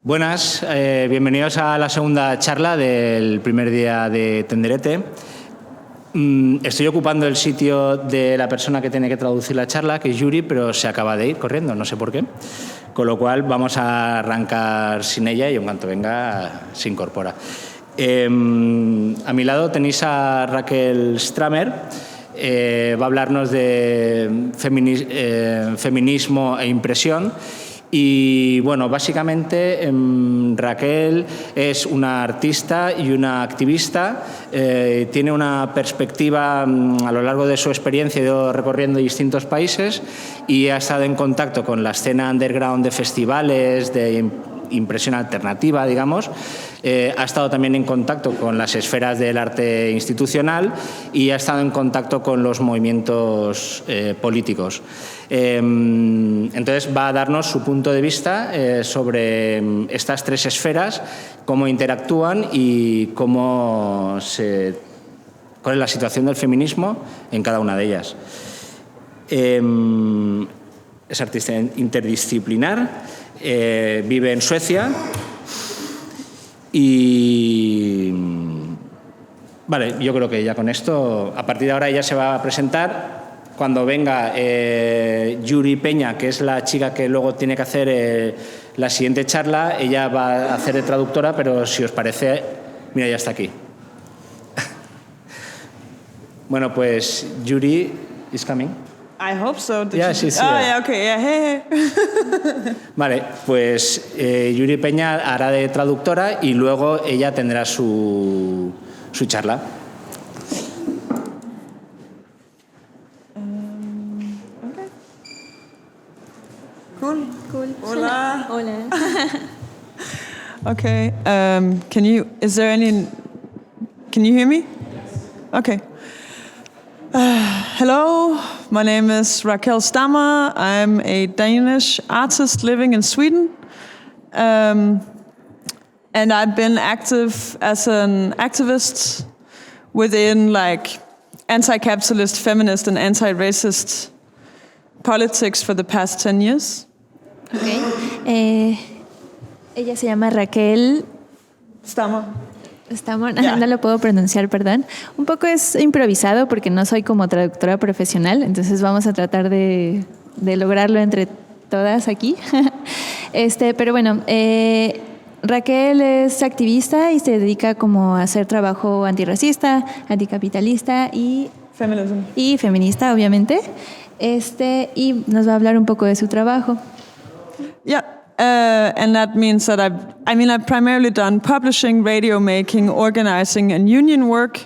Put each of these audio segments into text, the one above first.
Buenas, bienvenidos a la segunda charla del primer día de Tenderete. Estoy ocupando el sitio de la persona que tiene que traducir la charla, que es Yuri, pero se acaba de ir corriendo, no sé por qué. Con lo cual vamos a arrancar sin ella y en cuanto venga se incorpora. A mi lado tenéis a Rakel Stammer. Va a hablarnos de feminismo e impresión. Y bueno, básicamente Rakel es una artista y una activista, tiene una perspectiva a lo largo de su experiencia, ha ido recorriendo distintos países y ha estado en contacto con la escena underground de festivales, de impresión alternativa, digamos. Ha estado también en contacto con las esferas del arte institucional y ha estado en contacto con los movimientos políticos. Entonces va a darnos su punto de vista sobre estas tres esferas, cómo interactúan y cuál es la situación del feminismo en cada una de ellas. Es artista interdisciplinar, vive en Suecia y vale, yo creo que ya con esto, a partir de ahora ella se va a presentar. Cuando venga Yuri Peña, que es la chica que luego tiene que hacer la siguiente charla, ella va a hacer de traductora, pero si os parece, mira, ya está aquí. Bueno, pues Yuri is coming. I hope so. Yeah, she's here. Yeah, okay. Yeah, hey. Vale, pues Yuri Peña hará de traductora y luego ella tendrá su charla. Okay. Cool. Hola. Hola. Okay. Can you hear me? Okay. Hello, my name is Rakel Stammer. I'm a Danish artist living in Sweden. And I've been active as an activist within like anti-capitalist, feminist and anti-racist politics for the past 10 years. Okay. Ella se llama Rakel Stammer. Yeah. No lo puedo pronunciar, perdón. Un poco es improvisado porque no soy como traductora profesional, entonces vamos a tratar de lograrlo entre todas aquí. Pero bueno, Rakel es activista y se dedica como a hacer trabajo antirracista, anticapitalista y feminista, obviamente. Y nos va a hablar un poco de su trabajo. Yeah. And that means that I've primarily done publishing, radio making, organizing, and union work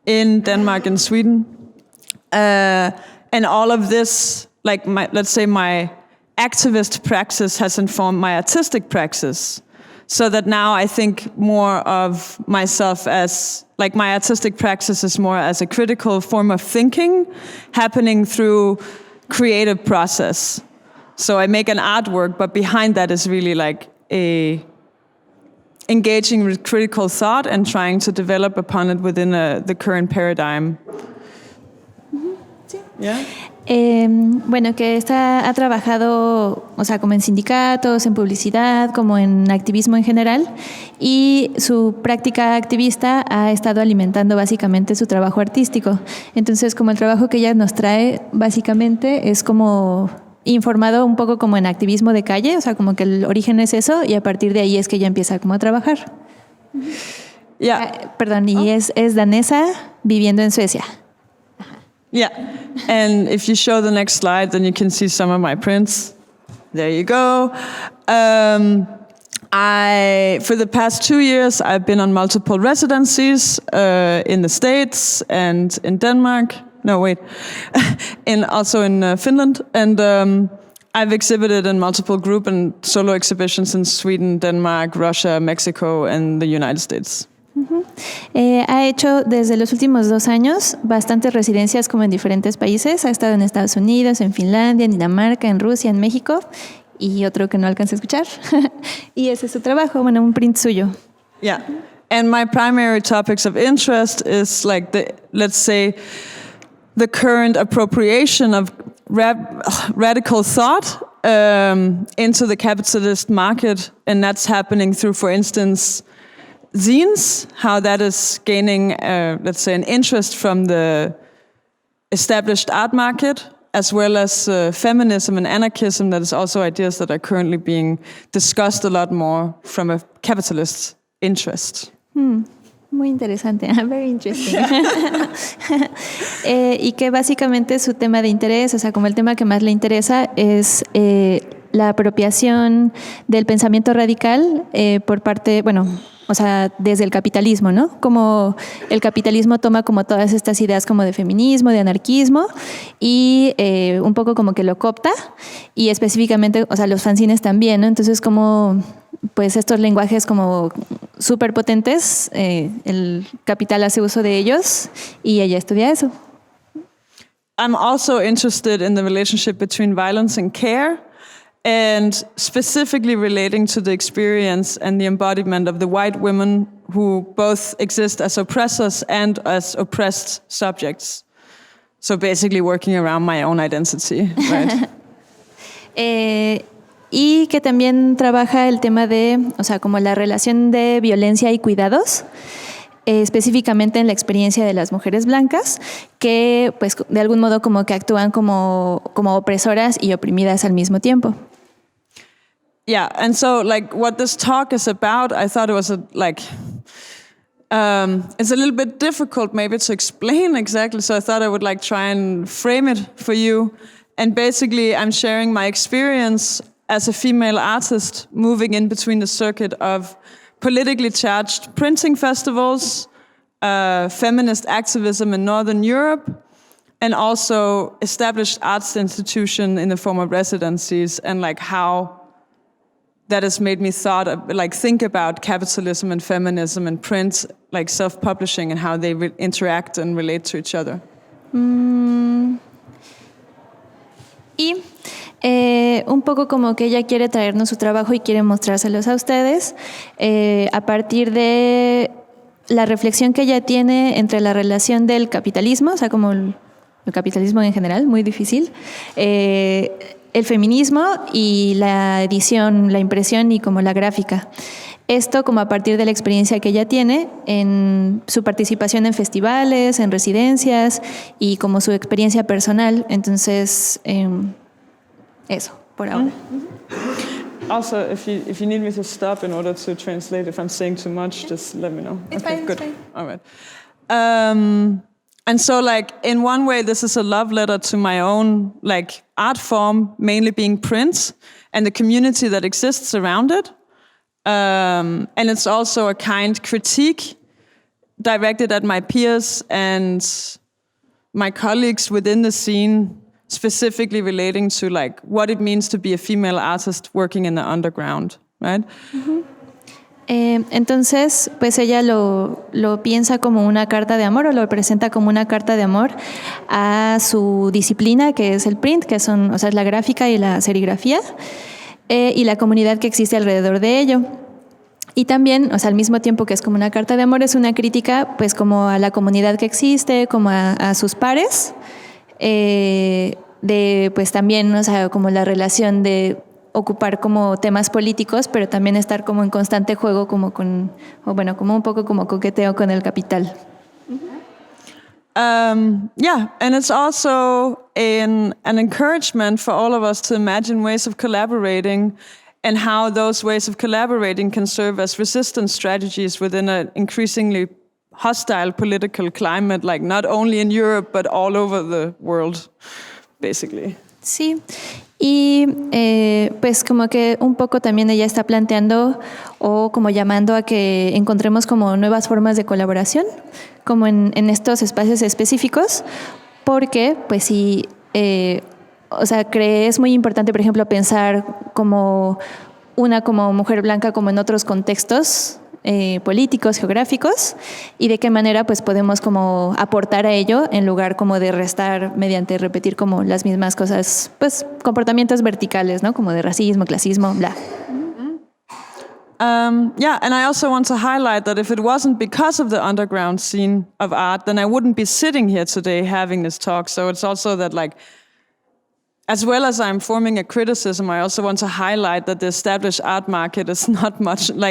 in Denmark and Sweden. And all of this, like let's say my activist praxis has informed my artistic praxis. So that now I think more of myself as, like my artistic praxis is more as a critical form of thinking happening through creative process. So I make an artwork, but behind that is really like engaging with critical thought and trying to develop upon it within the current paradigm. Sí. Yeah. Bueno, que ha trabajado, o sea, como en sindicatos, en publicidad, como en activismo en general, y su práctica activista ha estado alimentando básicamente su trabajo artístico. Entonces, como el trabajo que ella nos trae, básicamente es como informado un poco como en activismo de calle, o sea, como que el origen es eso y a partir de ahí es que ella empieza como a trabajar. Yeah. Perdón, y es danesa viviendo en Suecia. Yeah, and if you show the next slide, then you can see some of my prints. There you go. For the past 2 years, I've been on multiple residencies in the States and in Denmark. No, wait. Also in Finland. And I've exhibited in multiple group and solo exhibitions in Sweden, Denmark, Russia, Mexico, and the United States. Ha hecho desde los últimos 2 años bastantes residencias como en diferentes países. Ha estado en Estados Unidos, en Finlandia, en Dinamarca, en Rusia, en México y otro que no alcancé a escuchar. Y ese es su trabajo, bueno, un print suyo. Yeah. And my primary topics of interest is like let's say, the current appropriation of radical thought into the capitalist market, and that's happening through, for instance, zines, how that is gaining, let's say, an interest from the established art market, as well as feminism and anarchism, that is also ideas that are currently being discussed a lot more from a capitalist interest. Muy interesante, very interesting. Y que básicamente su tema de interés, o sea, como el tema que más le interesa es la apropiación del pensamiento radical por parte, bueno, o sea, desde el capitalismo, ¿no? Como el capitalismo toma como todas estas ideas como de feminismo, de anarquismo y un poco como que lo coopta y específicamente, o sea, los fanzines también, ¿no? Entonces como pues estos lenguajes como súper potentes, el capital hace uso de ellos y ella estudia eso. I'm also interested in the relationship between violence and care, and specifically relating to the experience and the embodiment of the white women who both exist as oppressors and as oppressed subjects. So basically working around my own identity, right? Y que también trabaja el tema de, o sea, como la relación de violencia y cuidados, específicamente en la experiencia de las mujeres blancas, que pues de algún modo como que actúan como opresoras y oprimidas al mismo tiempo. Yeah, and so like what this talk is about, I thought it was it's a little bit difficult maybe to explain exactly, so I thought I would like try and frame it for you. And basically I'm sharing my experience as a female artist moving in between the circuit of politically charged printing festivals, feminist activism in Northern Europe, and also established arts institution in the form of residencies, and like how that has made me think about capitalism and feminism and print, like self-publishing, and how they interact and relate to each other. Y un poco como que ella quiere traernos su trabajo y quiere mostrárselos a ustedes a partir de la reflexión que ella tiene entre la relación del capitalismo, o sea, como el capitalismo en general, muy difícil, el feminismo y la edición, la impresión y como la gráfica. Esto como a partir de la experiencia que ella tiene en su participación en festivales, en residencias y como su experiencia personal. Entonces, eso, por ahora. Also, if you need me to stop in order to translate, if I'm saying too much, just let me know. It's okay, fine, good. it's fine. All right. And so, like, in one way, this is a love letter to my own, like, art form, mainly being print, and the community that exists around it. And it's also a kind critique directed at my peers and my colleagues within the scene, specifically relating to, like, what it means to be a female artist working in the underground, right? Mm-hmm. Entonces, pues ella lo piensa como una carta de amor o lo presenta como una carta de amor a su disciplina, que es el print, que son, o sea, es la gráfica y la serigrafía, y la comunidad que existe alrededor de ello. Y también, o sea, al mismo tiempo que es como una carta de amor, es una crítica, pues, como a la comunidad que existe, como a sus pares, de, pues, también, o sea, como la relación de ocupar como temas políticos, pero también estar como en constante juego como con, o bueno, como un poco como coqueteo con el capital. Yeah, and it's also an encouragement for all of us to imagine ways of collaborating and how those ways of collaborating can serve as resistance strategies within an increasingly hostile political climate, like not only in Europe, but all over the world, basically. Sí, y pues como que un poco también ella está planteando o como llamando a que encontremos como nuevas formas de colaboración, como en estos espacios específicos, porque pues sí, o sea, es muy importante, por ejemplo, pensar como como mujer blanca como en otros contextos políticos, geográficos, y de qué manera pues podemos como aportar a ello en lugar como de restar mediante repetir como las mismas cosas, pues comportamientos verticales, ¿no? Como de racismo, clasismo, bla. Yeah, and I also want to highlight that if it wasn't because of the underground scene of art, then I wouldn't be sitting here today having this talk. So it's also that, like, as well as I'm forming a criticism, I also want to highlight that the established art market is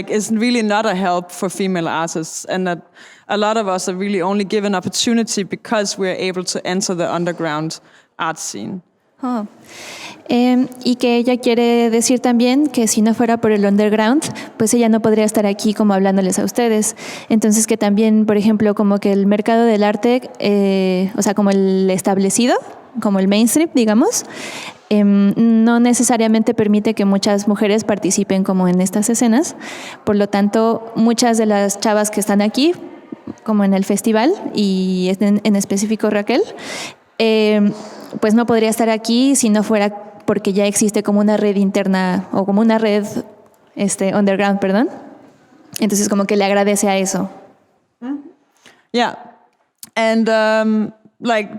is really not a help for female artists, and that a lot of us are really only given opportunity because we're able to enter the underground art scene. Oh. Y que ella quiere decir también que si no fuera por el underground, pues ella no podría estar aquí como hablándoles a ustedes. Entonces que también, por ejemplo, como que el mercado del arte, o sea, como el establecido, como el mainstream, digamos, no necesariamente permite que muchas mujeres participen como en estas escenas. Por lo tanto, muchas de las chavas que están aquí, como en el festival, y en específico Rakel, pues no podría estar aquí si no fuera porque ya existe como una red interna o como una red underground, perdón. Entonces como que le agradece a eso. Yeah. And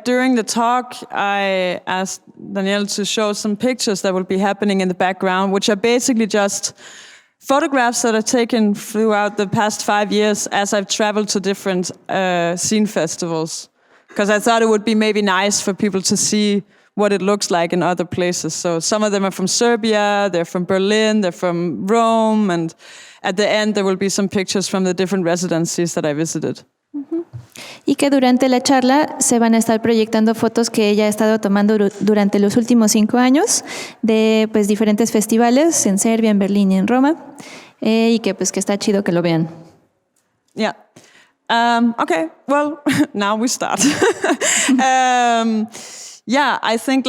during the talk, I asked Danielle to show some pictures that will be happening in the background, which are basically just photographs that I've taken throughout the past 5 years as I've traveled to different scene festivals. Because I thought it would be maybe nice for people to see what it looks like in other places. So some of them are from Serbia, they're from Berlin, they're from Rome, and at the end there will be some pictures from the different residencies that I visited. Y que durante la charla se van a estar proyectando fotos que ella ha estado tomando durante los últimos 5 años de pues diferentes festivales en Serbia, en Berlín y en Roma, y que pues que está chido que lo vean. Yeah. Okay, well, now we start. Yeah, I think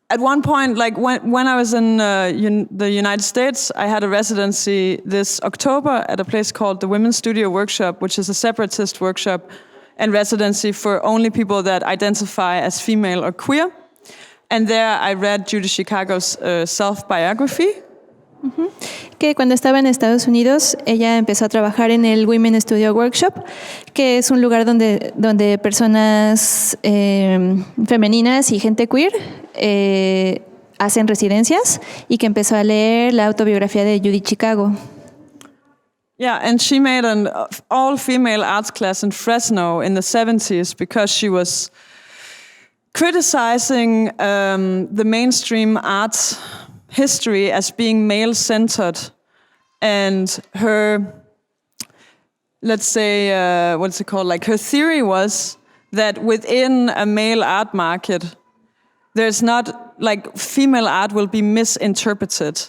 at one point, when I was in the United States, I had a residency this October at a place called the Women's Studio Workshop, which is a separatist workshop and residency for only people that identify as female or queer. And there I read Judy Chicago's self-biography. Uh-huh. Que cuando estaba en Estados Unidos, ella empezó a trabajar en el Women's Studio Workshop, que es un lugar donde personas femeninas y gente queer hacen residencias, y que empezó a leer la autobiografía de Judy Chicago. Yeah, and she made an all-female arts class in Fresno in the 70s because she was criticizing the mainstream arts history as being male-centered, and her, let's say, what's it called? Her theory was that within a male art market, there's not, female art will be misinterpreted.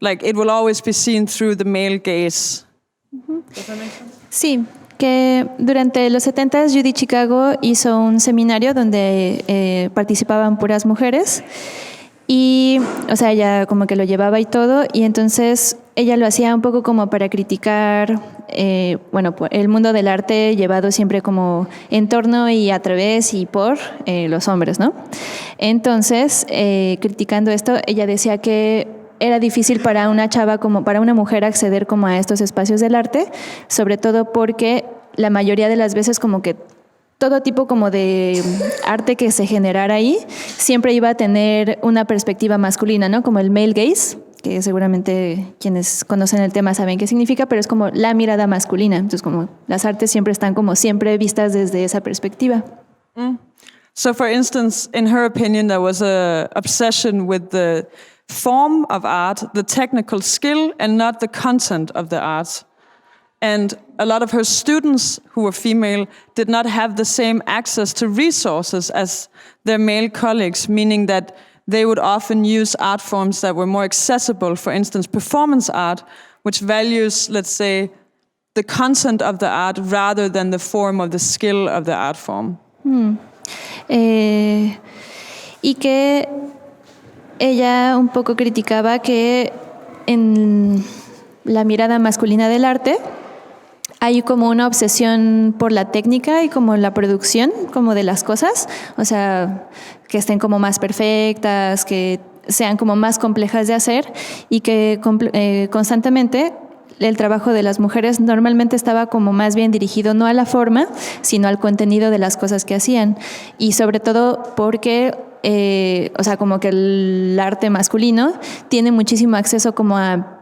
It will always be seen through the male gaze. Does that make sense? Sí. Que durante los 70s Judy Chicago hizo un seminario donde participaban puras mujeres. Y, o sea, ella como que lo llevaba y todo, y entonces ella lo hacía un poco como para criticar, el mundo del arte llevado siempre como en torno y a través y por los hombres, ¿no? Entonces, criticando esto, ella decía que era difícil para una chava, como para una mujer, acceder como a estos espacios del arte, sobre todo porque la mayoría de las veces como que todo tipo como de arte que se generara ahí siempre iba a tener una perspectiva masculina, ¿no? Como el male gaze, que seguramente quienes conocen el tema saben qué significa, pero es como la mirada masculina. Entonces, como las artes siempre están como siempre vistas desde esa perspectiva. So, for instance, in her opinion, there was a obsession with the form of art, the technical skill, and not the content of the art. And a lot of her students who were female did not have the same access to resources as their male colleagues, meaning that they would often use art forms that were more accessible, for instance, performance art, which values, let's say, the content of the art rather than the form of the skill of the art form. Y que ella un poco criticaba que en la mirada masculina del arte hay como una obsesión por la técnica y como la producción como de las cosas, o sea, que estén como más perfectas, que sean como más complejas de hacer, y que constantemente el trabajo de las mujeres normalmente estaba como más bien dirigido no a la forma, sino al contenido de las cosas que hacían, y sobre todo porque o sea, como que el arte masculino tiene muchísimo acceso como a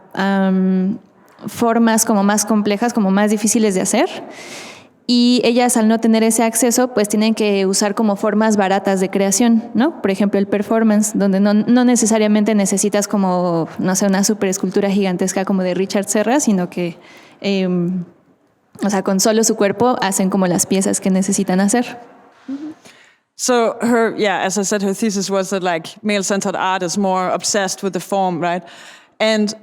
formas como más complejas, como más difíciles de hacer, Y ellas, al no tener ese acceso, pues tienen que usar como formas baratas de creación, ¿no? Por ejemplo, el performance, donde no necesariamente necesitas como, no sé, una super escultura gigantesca como de Richard Serra, sino que, o sea, con solo su cuerpo hacen como las piezas que necesitan hacer. So as I said, her thesis was that like male-centered art is more obsessed with the form, right? And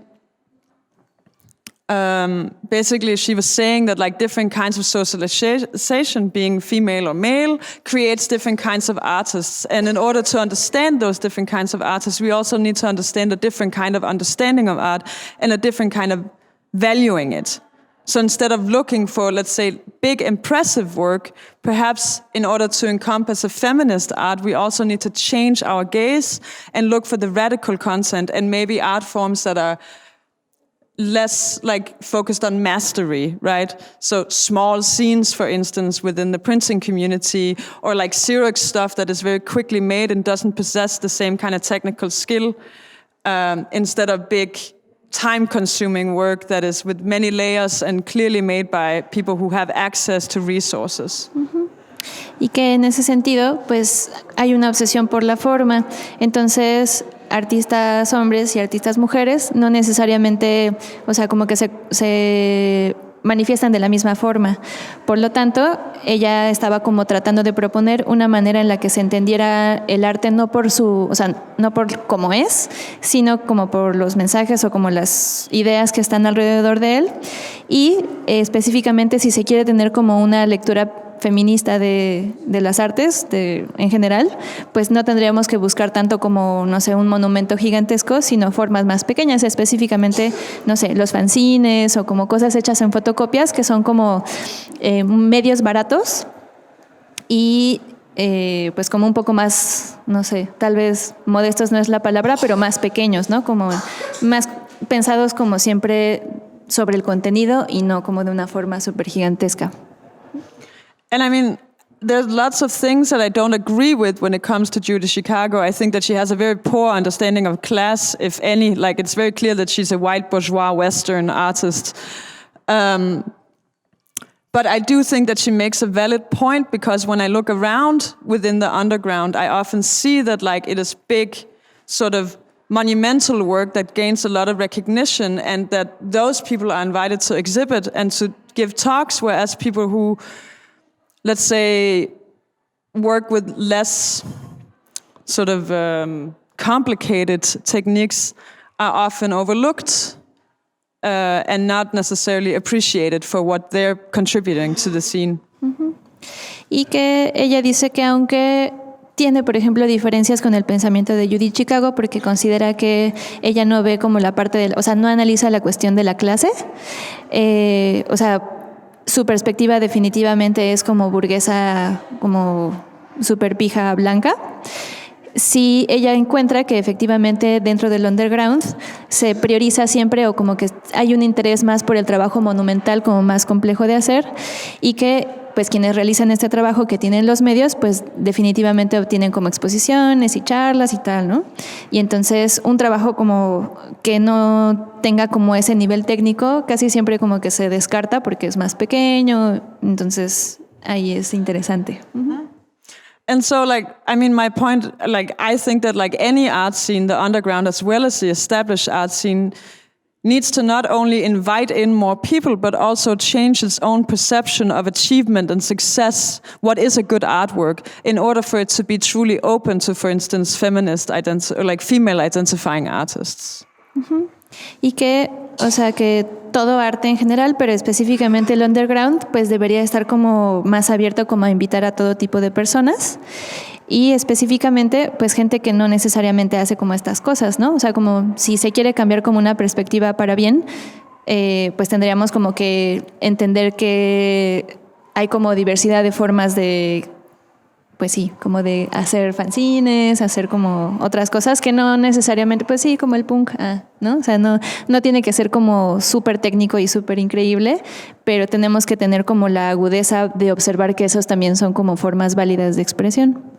basically she was saying that like different kinds of socialization, being female or male, creates different kinds of artists. And in order to understand those different kinds of artists, we also need to understand a different kind of understanding of art and a different kind of valuing it. So instead of looking for, let's say, big, impressive work, perhaps in order to encompass a feminist art, we also need to change our gaze and look for the radical content and maybe art forms that are less like focused on mastery, right? So small scenes, for instance, within the printing community, or like Xerox stuff that is very quickly made and doesn't possess the same kind of technical skill, instead of big time-consuming work that is with many layers and clearly made by people who have access to resources. Uh-huh. Y que en ese sentido, pues hay una obsesión por la forma. Entonces, artistas hombres y artistas mujeres no necesariamente, o sea, como que se manifiestan de la misma forma. Por lo tanto, ella estaba como tratando de proponer una manera en la que se entendiera el arte no por su, o sea, no por cómo es, sino como por los mensajes o como las ideas que están alrededor de él. Y específicamente si se quiere tener como una lectura feminista de las artes en general, pues no tendríamos que buscar tanto como, no sé, un monumento gigantesco, sino formas más pequeñas, específicamente, no sé, los fanzines o como cosas hechas en fotocopias que son como medios baratos y pues como un poco más, no sé, tal vez modestos no es la palabra, pero más pequeños, ¿no? Como más pensados como siempre sobre el contenido y no como de una forma súper gigantesca. And I mean, there's lots of things that I don't agree with when it comes to Judy Chicago. I think that she has a very poor understanding of class, if any. Like, it's very clear that she's a white bourgeois Western artist. But I do think that she makes a valid point, because when I look around within the underground, I often see that like it is big, sort of monumental work that gains a lot of recognition, and that those people are invited to exhibit and to give talks, whereas people who, let's say, work with less sort of complicated techniques are often overlooked and not necessarily appreciated for what they're contributing to the scene. Uh-huh. Y que ella dice que aunque tiene, por ejemplo, diferencias con el pensamiento de Judith Chicago, porque considera que ella no ve como la parte de, o sea, no analiza la cuestión de la clase, o sea, su perspectiva definitivamente es como burguesa, como super pija blanca. Si ella encuentra que efectivamente dentro del underground se prioriza siempre, o como que hay un interés más por el trabajo monumental como más complejo de hacer, y que pues quienes realizan este trabajo que tienen los medios, pues definitivamente obtienen como exposiciones y charlas y tal, ¿no? Y entonces un trabajo como que no tenga como ese nivel técnico, casi siempre como que se descarta porque es más pequeño, entonces ahí es interesante. Uh-huh. And so, like, I mean, my point, like, I think that, like, any art scene, the underground as well as the established art scene, needs to not only invite in more people, but also change its own perception of achievement and success, what is a good artwork, in order for it to be truly open to, for instance, feminist or like female identifying artists. Uh-huh. Y que, o sea, que todo arte en general, pero específicamente el underground, pues debería estar como más abierto como a invitar a todo tipo de personas, y específicamente pues gente que no necesariamente hace como estas cosas, ¿no? O sea, como si se quiere cambiar como una perspectiva para bien, pues tendríamos como que entender que hay como diversidad de formas de, pues sí, como de hacer fanzines, hacer como otras cosas que no necesariamente, pues sí, como el punk, ¿no? O sea, no tiene que ser como súper técnico y súper increíble, pero tenemos que tener como la agudeza de observar que esos también son como formas válidas de expresión.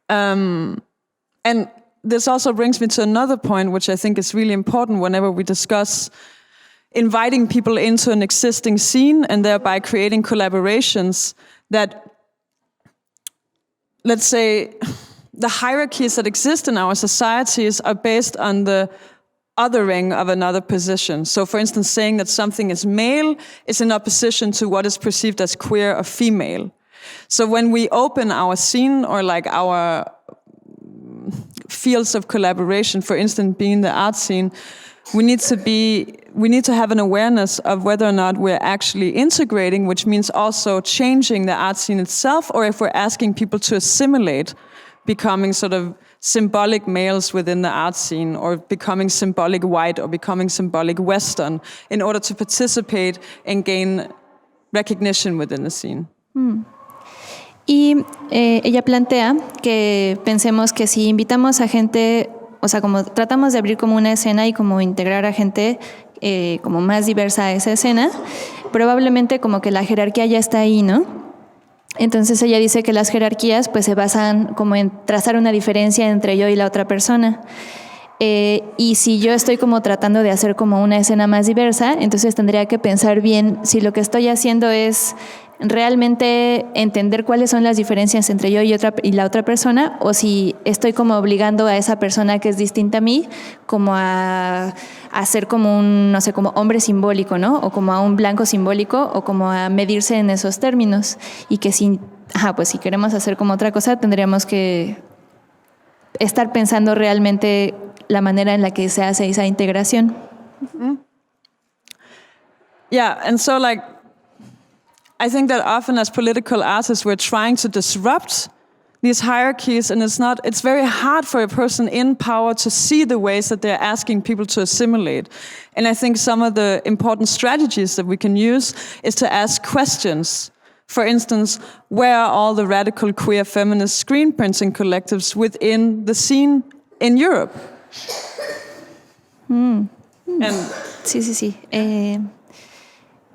And this also brings me to another point, which I think is really important whenever we discuss inviting people into an existing scene and thereby creating collaborations that, let's say, the hierarchies that exist in our societies are based on the othering of another position. So, for instance, saying that something is male is in opposition to what is perceived as queer or female. So when we open our scene or like our fields of collaboration, for instance, being the art scene, we need to have an awareness of whether or not we're actually integrating, which means also changing the art scene itself, or if we're asking people to assimilate, becoming sort of symbolic males within the art scene, or becoming symbolic white, or becoming symbolic Western, in order to participate and gain recognition within the scene. Y ella plantea que pensemos que si invitamos a gente, o sea, como tratamos de abrir como una escena y como integrar a gente como más diversa a esa escena, probablemente como que la jerarquía ya está ahí, ¿no? Entonces ella dice que las jerarquías pues se basan como en trazar una diferencia entre yo y la otra persona. Y si yo estoy como tratando de hacer como una escena más diversa, entonces tendría que pensar bien si lo que estoy haciendo es realmente entender cuáles son las diferencias entre yo y la otra persona, o si estoy como obligando a esa persona que es distinta a mí como a ser como un, no sé, como hombre simbólico, ¿no? O como a un blanco simbólico, o como a medirse en esos términos. Y que pues si queremos hacer como otra cosa, tendríamos que estar pensando realmente la manera en la que se hace esa integración. Yeah, and so like, I think that often as political artists, we're trying to disrupt these hierarchies, and it's very hard for a person in power to see the ways that they're asking people to assimilate. And I think some of the important strategies that we can use is to ask questions. For instance, where are all the radical queer feminist screen printing collectives within the scene in Europe? Sí.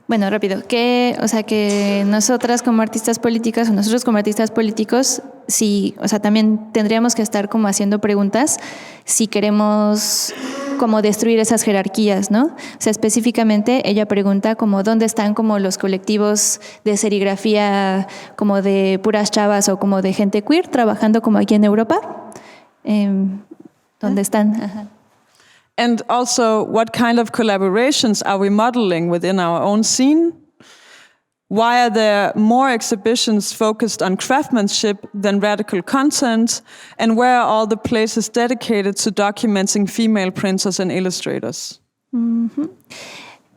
Bueno, rápido, que nosotras como artistas políticas o nosotros como artistas políticos, sí, o sea, también tendríamos que estar como haciendo preguntas si queremos como destruir esas jerarquías, ¿no? O sea, específicamente ella pregunta como dónde están como los colectivos de serigrafía como de puras chavas o como de gente queer trabajando como aquí en Europa. ¿Dónde están? Ajá. And also, what kind of collaborations are we modeling within our own scene? Why are there more exhibitions focused on craftsmanship than radical content? And where are all the places dedicated to documenting female printers and illustrators?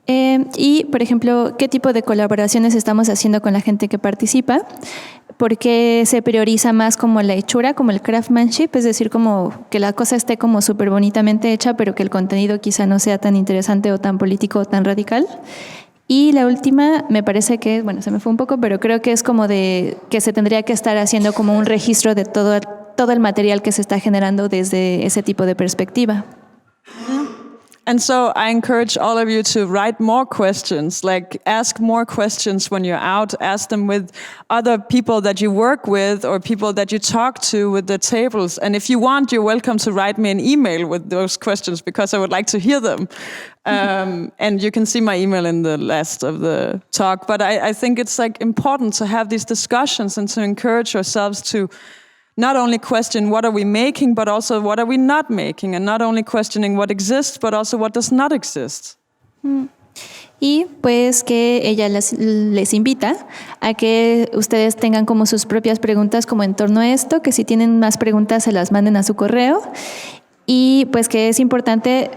Y, por ejemplo, ¿qué tipo de colaboraciones estamos haciendo con la gente que participa? ¿Por qué se prioriza más como la hechura, como el craftsmanship? Es decir, como que la cosa esté como súper bonitamente hecha, pero que el contenido quizá no sea tan interesante o tan político o tan radical. Y la última, me parece que, bueno, se me fue un poco, pero creo que es como de que se tendría que estar haciendo como un registro de todo el material que se está generando desde ese tipo de perspectiva. And so I encourage all of you to write more questions, like ask more questions when you're out, ask them with other people that you work with or people that you talk to with the tables. And if you want, you're welcome to write me an email with those questions because I would like to hear them. And you can see my email in the last of the talk. But I think it's like important to have these discussions and to encourage ourselves to not only question what are we making, but also what are we not making, and not only questioning what exists, but also what does not exist. Y pues que ella les invita a que ustedes tengan como sus propias preguntas como en torno a esto, que si tienen más preguntas se las manden a su correo, y pues que es importante,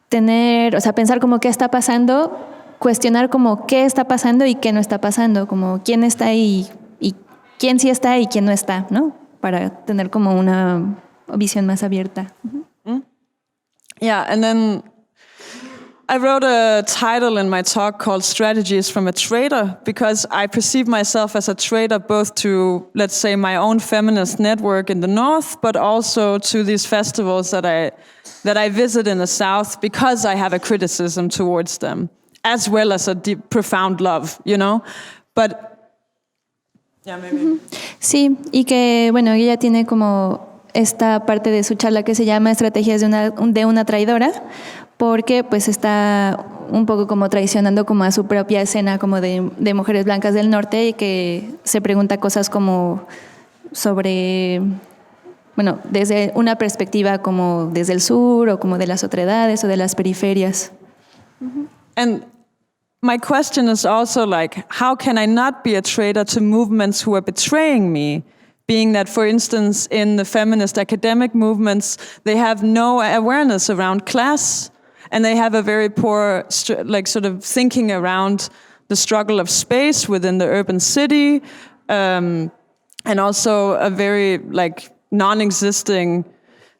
pensar como qué está pasando, cuestionar como qué está pasando y qué no está pasando, como quién está ahí y quién sí está y quién no está, ¿no? Para tener como una visión más abierta. Yeah, and then I wrote a title in my talk called Strategies from a Trader, because I perceive myself as a trader both to, let's say, my own feminist network in the North, but also to these festivals that I visit in the South, because I have a criticism towards them, as well as a deep, profound love, you know? But yeah, maybe. Sí, y que, bueno, ella tiene como esta parte de su charla que se llama Estrategias de una traidora, porque pues está un poco como traicionando como a su propia escena como de mujeres blancas del norte y que se pregunta cosas como sobre, bueno, desde una perspectiva como desde el sur o como de las otredades o de las periferias. And my question is also like, how can I not be a traitor to movements who are betraying me? Being that, for instance, in the feminist academic movements, they have no awareness around class, and they have a very poor, sort of thinking around the struggle of space within the urban city, and also a very non-existing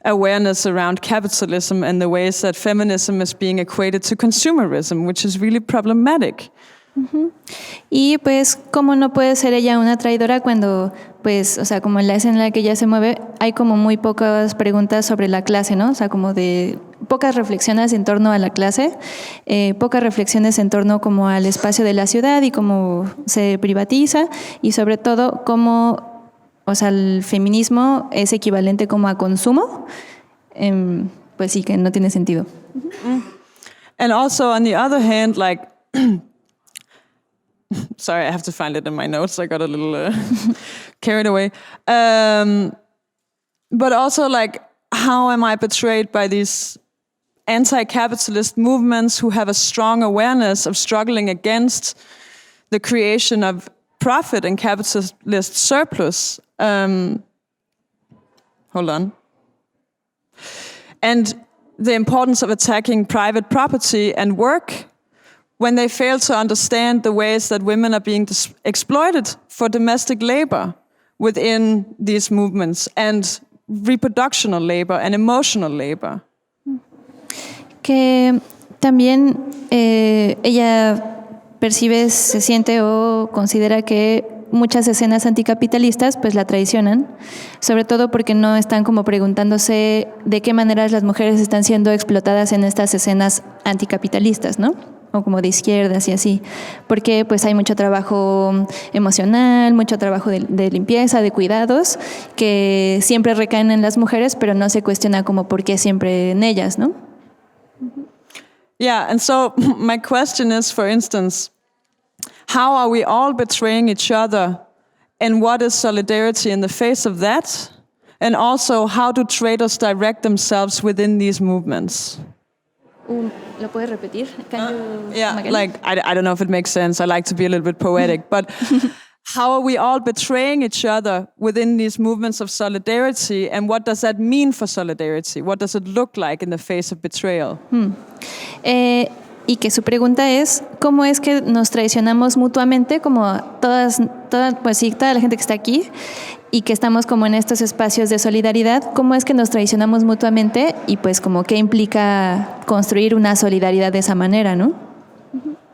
awareness around capitalism and the ways that feminism is being equated to consumerism, which is really problematic. Uh-huh. Y pues, ¿cómo no puede ser ella una traidora cuando, pues, o sea, como en la escena en la que ella se mueve, hay como muy pocas preguntas sobre la clase, ¿no? O sea, como de pocas reflexiones en torno a la clase, pocas reflexiones en torno como al espacio de la ciudad y cómo se privatiza, y sobre todo cómo, o sea, el feminismo es equivalente como a consumo, pues sí, que no tiene sentido. Mm. And also, on the other hand, sorry, I have to find it in my notes. I got a little carried away. But also, how am I betrayed by these anti-capitalist movements who have a strong awareness of struggling against the creation of profit and capitalist surplus? Hold on. And the importance of attacking private property and work when they fail to understand the ways that women are being exploited for domestic labor within these movements and reproductional labor and emotional labor. Que también ella percibe, se siente o considera que muchas escenas anticapitalistas pues la traicionan, sobre todo porque no están como preguntándose de qué maneras las mujeres están siendo explotadas en estas escenas anticapitalistas, ¿no? O como de izquierdas y así, porque pues hay mucho trabajo emocional, mucho trabajo de limpieza, de cuidados, que siempre recaen en las mujeres, pero no se cuestiona como por qué siempre en ellas, ¿no? Yeah, and so my question is, for instance, how are we all betraying each other, and what is solidarity in the face of that? And also, how do traitors direct themselves within these movements? ¿Lo puedes repetir? Yeah, I don't know if it makes sense. I like to be a little bit poetic, but how are we all betraying each other within these movements of solidarity, and what does that mean for solidarity? What does it look like in the face of betrayal? Y que su pregunta es, ¿cómo es que nos traicionamos mutuamente, como toda la gente que está aquí y que estamos como en estos espacios de solidaridad? ¿Cómo es que nos traicionamos mutuamente y pues como qué implica construir una solidaridad de esa manera, ¿no?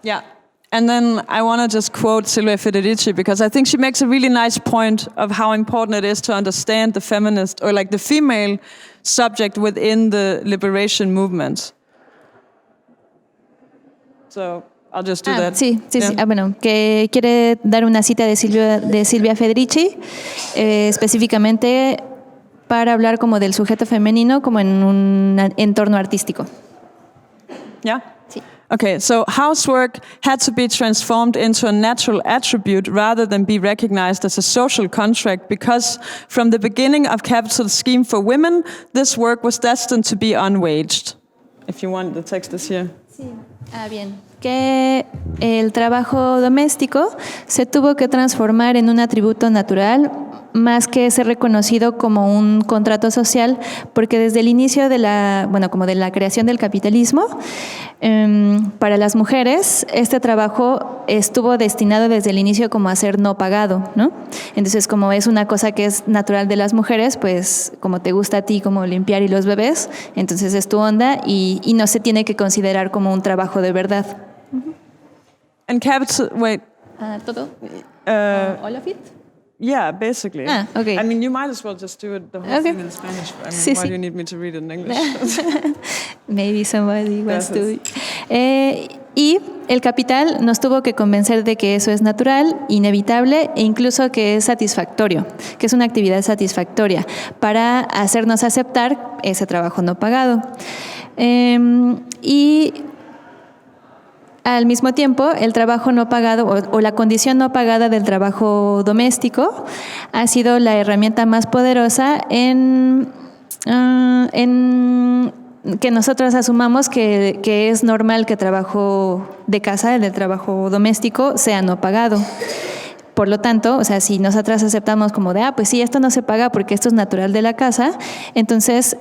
Yeah. And then I want to just quote Silvia Federici, because I think she makes a really nice point of how important it is to understand the feminist, or the female subject within the liberation movement. So I'll just do that. Sí. Bueno, que quiere dar una cita de Silvia Federici, específicamente para hablar como del sujeto femenino como en un entorno artístico. Yeah? Sí. Okay, so housework had to be transformed into a natural attribute rather than be recognized as a social contract, because from the beginning of capital's scheme for women, this work was destined to be unwaged. If you want, the text is here. Sí. Bien. Que el trabajo doméstico se tuvo que transformar en un atributo natural más que ser reconocido como un contrato social, porque desde el inicio de la creación del capitalismo, para las mujeres este trabajo estuvo destinado desde el inicio como a ser no pagado, ¿no? Entonces, como es una cosa que es natural de las mujeres, pues como te gusta a ti como limpiar y los bebés, entonces es tu onda y no se tiene que considerar como un trabajo de verdad. And capital, wait. ¿Todo? All of it? Yeah, basically. Okay. I mean, you might as well just do it the whole thing in Spanish. I mean, why do you need me to read it in English? Maybe somebody wants to. Y el capital nos tuvo que convencer de que eso es natural, inevitable e incluso que es satisfactorio, que es una actividad satisfactoria para hacernos aceptar ese trabajo no pagado. Y al mismo tiempo, el trabajo no pagado o la condición no pagada del trabajo doméstico ha sido la herramienta más poderosa en que nosotros asumamos que es normal que el trabajo de casa, el trabajo doméstico, sea no pagado. Por lo tanto, o sea, si nosotras aceptamos como de, pues sí, esto no se paga porque esto es natural de la casa, entonces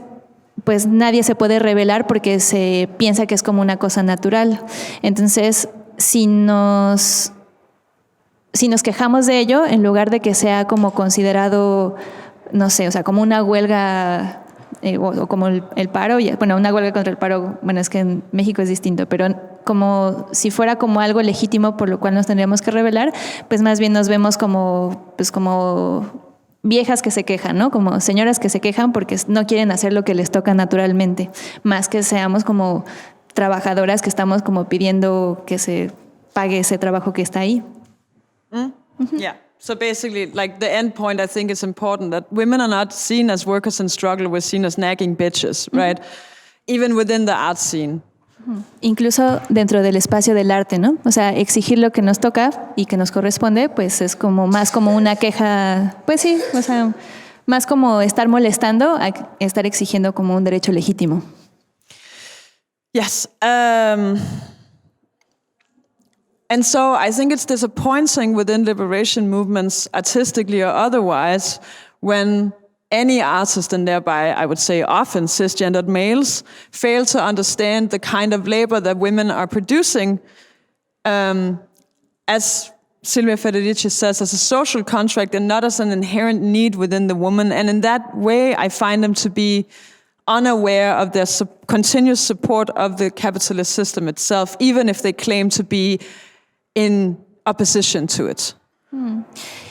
pues nadie se puede rebelar porque se piensa que es como una cosa natural. Entonces, si nos quejamos de ello, en lugar de que sea como considerado, no sé, o sea, como una huelga o como el paro, bueno, una huelga contra el paro, bueno, es que en México es distinto, pero como si fuera como algo legítimo por lo cual nos tendríamos que rebelar, pues más bien nos vemos como viejas que se quejan, ¿no? Como señoras que se quejan porque no quieren hacer lo que les toca naturalmente, más que seamos como trabajadoras que estamos como pidiendo que se pague ese trabajo que está ahí. Yeah. So basically, like the end point, I think is important, that women are not seen as workers in struggle, we're seen as nagging bitches, right? Even within the art scene. Incluso dentro del espacio del arte, ¿no? O sea, exigir lo que nos toca y que nos corresponde, pues es como más como una queja, pues sí, o sea, más como estar molestando a estar exigiendo como un derecho legítimo. Yes. And so I think it's disappointing within liberation movements, artistically or otherwise, when any artist, and thereby I would say often cisgendered males, fail to understand the kind of labor that women are producing, as Silvia Federici says, as a social contract and not as an inherent need within the woman. And in that way, I find them to be unaware of their continuous support of the capitalist system itself, even if they claim to be in opposition to it.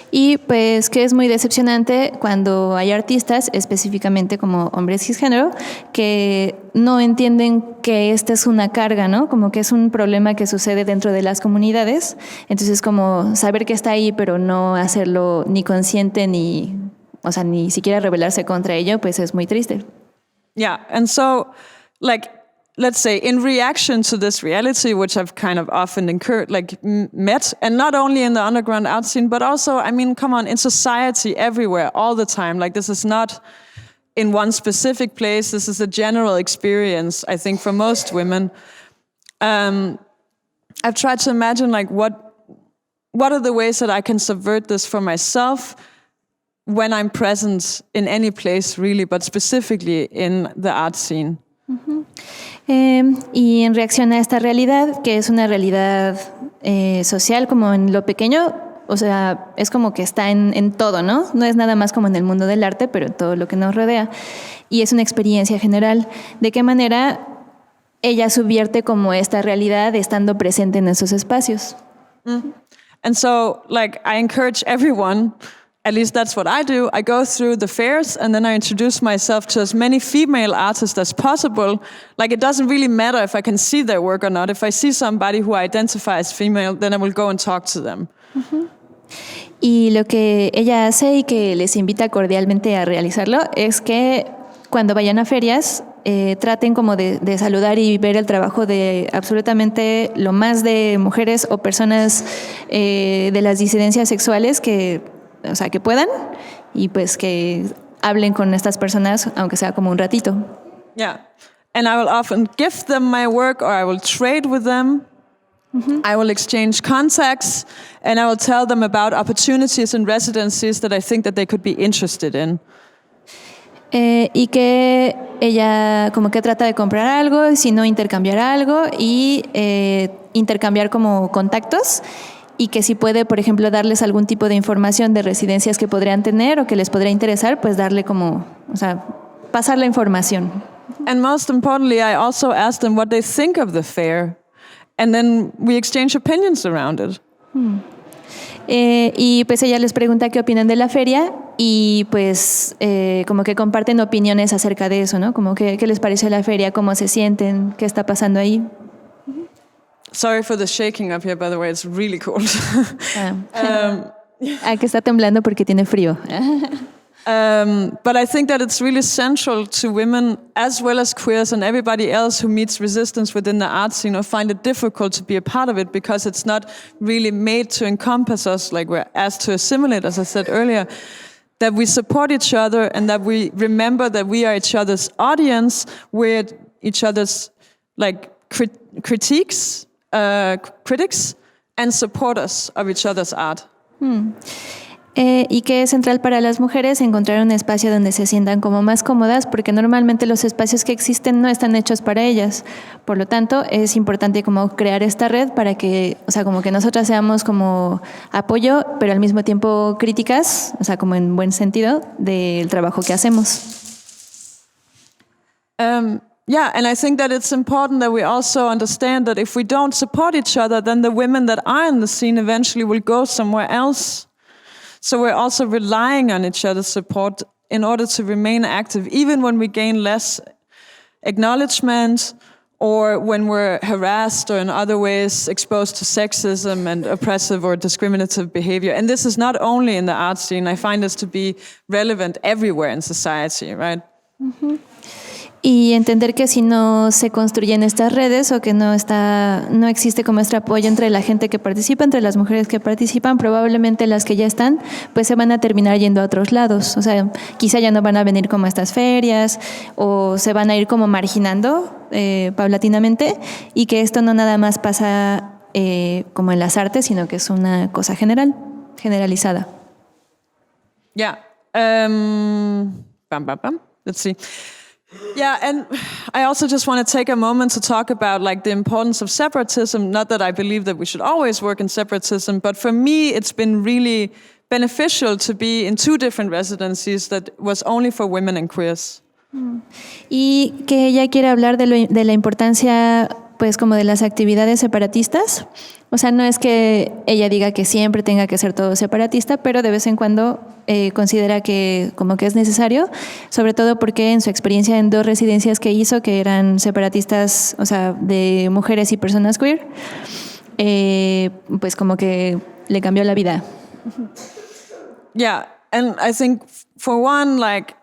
Y pues que es muy decepcionante cuando hay artistas, específicamente como hombres cisgénero, que no entienden que esta es una carga, ¿no? Como que es un problema que sucede dentro de las comunidades. Entonces como saber que está ahí, pero no hacerlo ni consciente ni siquiera rebelarse contra ello, pues es muy triste. Yeah, and so, like, let's say, in reaction to this reality, which I've kind of often met, and not only in the underground art scene, but also, I mean, come on, in society everywhere, all the time. Like, this is not in one specific place. This is a general experience, I think, for most women. I've tried to imagine, like, what are the ways that I can subvert this for myself when I'm present in any place, really, but specifically in the art scene. Y en reacción a esta realidad, que es una realidad social, como en lo pequeño, o sea, es como que está en todo, ¿no? No es nada más como en el mundo del arte, pero en todo lo que nos rodea. Y es una experiencia general. ¿De qué manera ella subvierte como esta realidad estando presente en esos espacios? And so, like, I encourage everyone, at least that's what I do. I go through the fairs and then I introduce myself to as many female artists as possible. Like, it doesn't really matter if I can see their work or not. If I see somebody who identifies female, then I will go and talk to them. Y lo que ella hace y que les invita cordialmente a realizarlo es que cuando vayan a ferias traten como de saludar y ver el trabajo de absolutamente lo más de mujeres o personas de las disidencias sexuales que puedan, y pues que hablen con estas personas, aunque sea como un ratito. Yeah. And I will often give them my work, or I will trade with them. I will exchange contacts, and I will tell them about opportunities and residencies that I think that they could be interested in. Y que ella como que trata de comprar algo, si no intercambiar algo, y intercambiar como contactos, y que si puede, por ejemplo, darles algún tipo de información de residencias que podrían tener o que les podría interesar, pues darle como, o sea, pasar la información. And most importantly, I also ask them what they think of the fair, and then we exchange opinions around it. Y pues ella les pregunta qué opinan de la feria y pues como que comparten opiniones acerca de eso, ¿no? Como qué les pareció la feria, cómo se sienten, qué está pasando ahí. Sorry for the shaking up here, by the way, it's really cold. Que está temblando porque tiene frío. But I think that it's really central to women as well as queers and everybody else who meets resistance within the art scene or find it difficult to be a part of it because it's not really made to encompass us like we're asked to assimilate, as I said earlier, that we support each other and that we remember that we are each other's audience, we're each other's like critics, and supporters of each other's art. Y que es central para las mujeres encontrar un espacio donde se sientan como más cómodas, porque normalmente los espacios que existen no están hechos para ellas. Por lo tanto, es importante como crear esta red para que, o sea, como que nosotras seamos como apoyo, pero al mismo tiempo críticas, o sea, como en buen sentido, del trabajo que hacemos. Yeah, and I think that it's important that we also understand that if we don't support each other, then the women that are in the scene eventually will go somewhere else. So we're also relying on each other's support in order to remain active, even when we gain less acknowledgement or when we're harassed or in other ways exposed to sexism and oppressive or discriminative behavior. And this is not only in the art scene. I find this to be relevant everywhere in society, right? Mm-hmm. Y entender que si no se construyen estas redes o que no existe como este apoyo entre la gente que participa, entre las mujeres que participan, probablemente las que ya están, pues se van a terminar yendo a otros lados. O sea, quizá ya no van a venir como a estas ferias o se van a ir como marginando paulatinamente, y que esto no nada más pasa como en las artes, sino que es una cosa generalizada. Yeah. Let's see. Yeah, and I also just want to take a moment to talk about like the importance of separatism. Not that I believe that we should always work in separatism, but for me it's been really beneficial to be in 2 different residencies that was only for women and queers. Y que ella quiere hablar de la importancia, pues, como de las actividades separatistas. O sea, no es que ella diga que siempre tenga que ser todo separatista, pero de vez en cuando considera que como que es necesario, sobre todo porque en su experiencia en 2 residencias que hizo, que eran separatistas, o sea, de mujeres y personas queer, pues como que le cambió la vida. Yeah, and I think for one, like,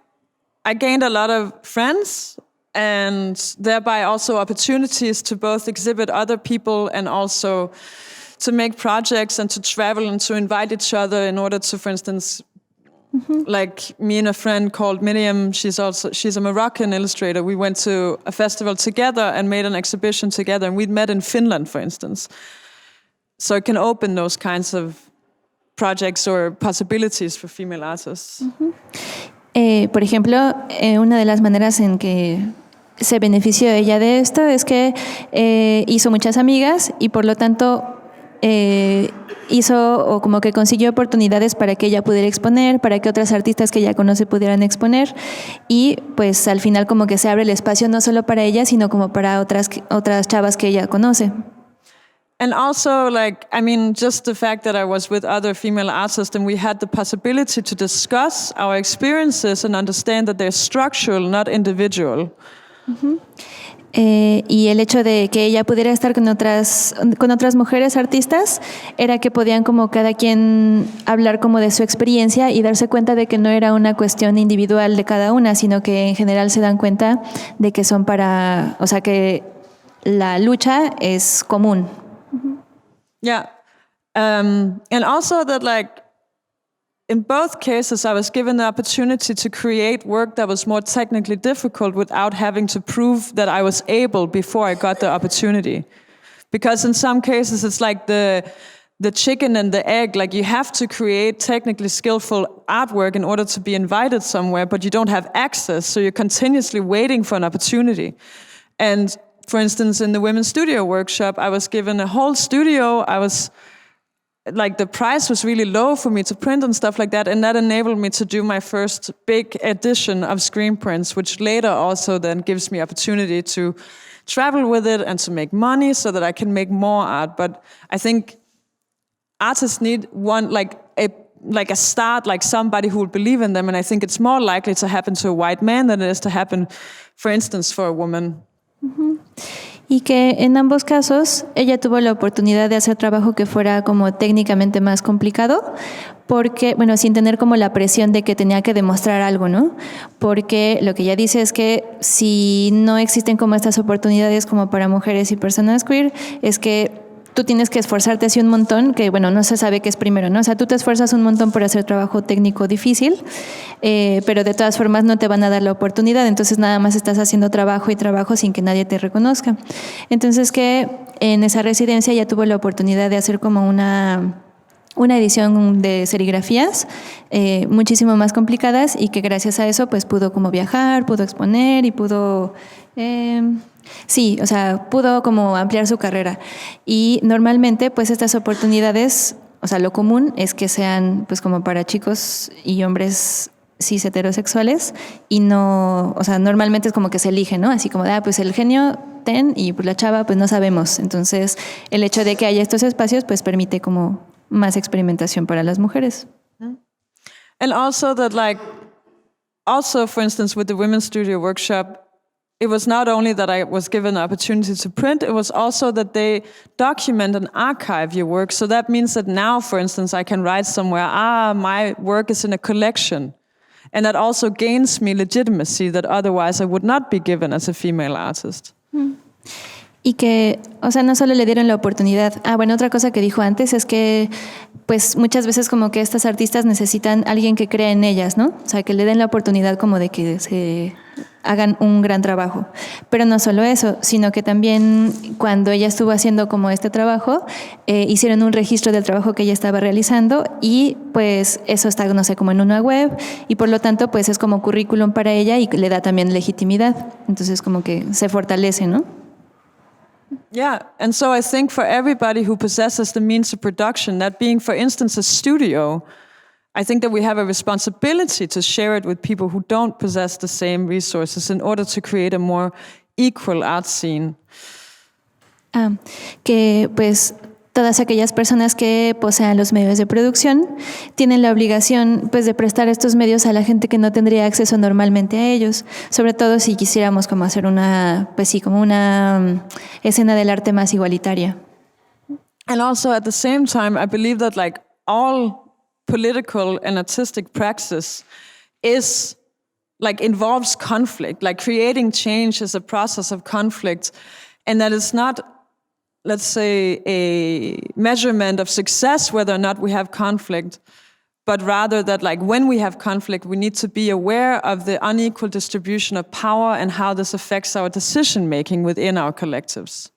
I gained a lot of friends and thereby also opportunities to both exhibit other people and also to make projects and to travel and to invite each other in order to, for instance, like me and a friend called Miriam, she's a Moroccan illustrator. We went to a festival together and made an exhibition together, and we'd met in Finland, for instance. So it can open those kinds of projects or possibilities for female artists. Por ejemplo, una de las maneras en que se benefició ella de esto es que hizo muchas amigas y por lo tanto hizo o como que consiguió oportunidades para que ella pudiera exponer, para que otras artistas que ella conoce pudieran exponer, y pues al final como que se abre el espacio no solo para ella, sino como para otras chavas que ella conoce. And also, like, I mean, just the fact that I was with other female artists and we had the possibility to discuss our experiences and understand that they're structural, not individual. Y el hecho de que ella pudiera estar con otras mujeres artistas era que podían como cada quien hablar como de su experiencia y darse cuenta de que no era una cuestión individual de cada una, sino que en general se dan cuenta de que son o sea, que la lucha es común. Yeah. And also that, like, in both cases, I was given the opportunity to create work that was more technically difficult without having to prove that I was able before I got the opportunity. Because in some cases, it's like the chicken and the egg. Like, you have to create technically skillful artwork in order to be invited somewhere, but you don't have access, so you're continuously waiting for an opportunity. And for instance, in the Women's Studio Workshop, I was given a whole studio. Like, the price was really low for me to print and stuff like that, and that enabled me to do my first big edition of screen prints, which later also then gives me opportunity to travel with it and to make money so that I can make more art. But I think artists need one, like a start, like somebody who will believe in them, and I think it's more likely to happen to a white man than it is to happen, for instance, for a woman. y que en ambos casos ella tuvo la oportunidad de hacer trabajo que fuera como técnicamente más complicado, porque, bueno, sin tener como la presión de que tenía que demostrar algo, ¿no? Porque lo que ella dice es que si no existen como estas oportunidades como para mujeres y personas queer, es que tú tienes que esforzarte así un montón, que bueno, no se sabe qué es primero, ¿no? O sea, tú te esfuerzas un montón por hacer trabajo técnico difícil, pero de todas formas no te van a dar la oportunidad, entonces nada más estás haciendo trabajo y trabajo sin que nadie te reconozca. Entonces que en esa residencia ya tuvo la oportunidad de hacer como una edición de serigrafías muchísimo más complicadas y que gracias a eso pues pudo como viajar, pudo exponer y pudo... sí, o sea, pudo como ampliar su carrera. Y normalmente, pues estas oportunidades, o sea, lo común es que sean pues como para chicos y hombres cis heterosexuales y no, o sea, normalmente es como que se elige, ¿no? Así como, pues el genio ten y pues la chava pues no sabemos. Entonces, el hecho de que haya estos espacios pues permite como más experimentación para las mujeres. And also that also for instance with the Women's Studio Workshop, it was not only that I was given the opportunity to print, it was also that they document and archive your work. So that means that now, for instance, I can write somewhere, my work is in a collection. And that also gains me legitimacy that otherwise I would not be given as a female artist. Y que, o sea, no solo le dieron la oportunidad. Bueno, otra cosa que dijo antes es que, pues, muchas veces como que estas artistas necesitan alguien que crea en ellas, ¿no? O sea, que le den la oportunidad como de que se hagan un gran trabajo. Pero no solo eso, sino que también cuando ella estuvo haciendo como este trabajo, hicieron un registro del trabajo que ella estaba realizando y pues eso está, no sé, como en una web y por lo tanto pues es como currículum para ella y le da también legitimidad. Entonces como que se fortalece, ¿no? Yeah, and so I think for everybody who possesses the means of production, that being, for instance, a studio, I think that we have a responsibility to share it with people who don't possess the same resources in order to create a more equal art scene. Que pues todas aquellas personas que posean los medios de producción tienen la obligación pues de prestar estos medios a la gente que no tendría acceso normalmente a ellos, sobre todo si quisiéramos como hacer como una escena del arte más igualitaria. And also at the same time, I believe that all political and artistic praxis involves conflict, creating change is a process of conflict, and that is not, let's say, a measurement of success whether or not we have conflict, but rather that when we have conflict, we need to be aware of the unequal distribution of power and how this affects our decision-making within our collectives.